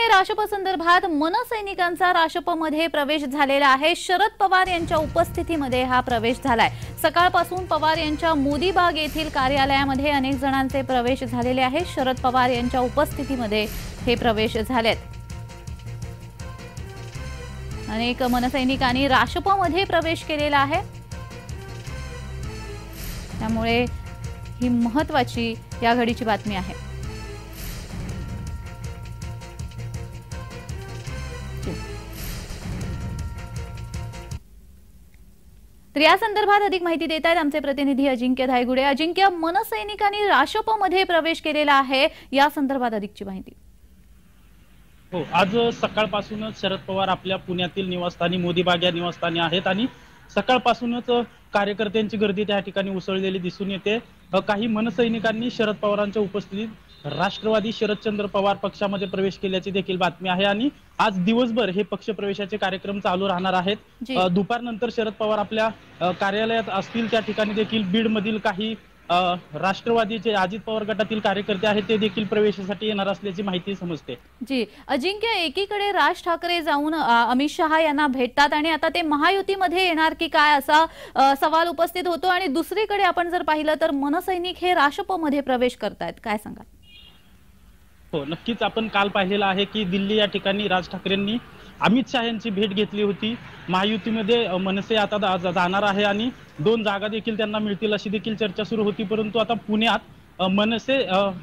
आहे राशप संदर्भात मनसैनिकांचा राशपमध्ये प्रवेश झालेला आहे। शरद पवार यांच्या उपस्थितीमध्ये हा प्रवेश झालाय। सकाळपासून पवार यांच्या मोदीबाग येथील कार्यालयामध्ये अनेक जणांचे प्रवेश झालेले आहेत। शरद पवार यांच्या उपस्थितीमध्ये हे प्रवेश झालेत। अनेक मनसैनिकांनी राशपमध्ये प्रवेश केलेला आहे, त्यामुळे ही महत्त्वाची या घडीची बातमी आहे। तर या संदर्भात अधिक माहिती देत आहेत आमचे प्रतिनिधी अजिंक्य धायगुडे। अजिंक्य, मनसैनिकांनी राशपमध्ये प्रवेश केलेला आहे, या संदर्भात अधिकची माहिती। हो, आज सकाळपासूनच शरद पवार आपल्या पुण्यातील निवासस्थानी मोदीबाग या निवासस्थानी आहेत आणि सकाळपासूनच कार्यकर्त्यांची गर्दी त्या ठिकाणी उसळलेली दिसून येते। काही मनसैनिकांनी शरद पवारांच्या उपस्थितीत राष्ट्रवादी शरदचंद्र पवार पक्षामध्ये प्रवेश केल्याची देखील बातमी आहे आणि आज दिवसभर हे पक्ष प्रवेशाचे कार्यक्रम चालू राहणार आहेत। दुपारनंतर शरद पवार आपल्या कार्यालयात असतील, त्या ठिकाणी देखील बीड मधील काही राष्ट्रवादीचे अजित पवार गटातील कार्यकर्ते आहेत ते देखील प्रवेशासाठी येणार असल्याची माहिती समजते। जी अजिंक्य, एकीकडे राज ठाकरे जाऊन अमित शहा यांना भेटतात आणि आता ते महायुतीमध्ये येणार की काय असा सवाल उपस्थित होतो आणि दुसरीकडे आपण जर पाहिलं तर मनसैनिक हे राशपमध्ये प्रवेश करतायत, काय सांगा? हो, नक्कीच आपण काल पाहिलेलं आहे की दिल्ली या ठिकाणी राज ठाकरेंनी अमित शहा यांची भेट घेतली होती। महायुतीमध्ये मनसे आता जाणार आहे आणि 2 जागा देखील त्यांना मिळतील अशी देखील चर्चा सुरू होती, परंतु आता पुण्यात मनसे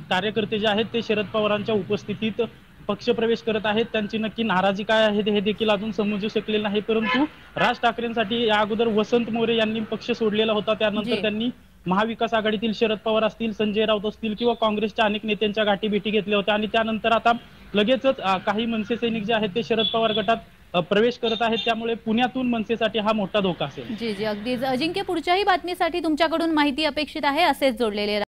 कार्यकर्ते जे आहेत ते शरद पवारांच्या उपस्थितीत पक्षप्रवेश करत आहेत। त्यांची नक्की नाराजी काय आहे हे देखील अजून समजू शकलेलं नाही, परंतु राज ठाकरेंसाठी या अगोदर वसंत मोरे यांनी पक्ष सोडलेला होता, त्यानंतर त्यांनी महाविकास आघाडीतील शरद पवार असतील, संजय राऊत असतील किंवा काँग्रेसच्या अनेक नेत्यांच्या गाठीभेटी घेतल्या होत्या आणि त्यानंतर आता लगेचच काही मनसे सैनिक जे आहेत ते शरद पवार गटात प्रवेश करत आहेत, त्यामुळे पुण्यातून मनसेसाठी हा मोठा धोका असेल। जी अगदीच अजिंक्य, पुढच्याही बातमीसाठी तुमच्याकडून माहिती अपेक्षित आहे, असेच जोडलेले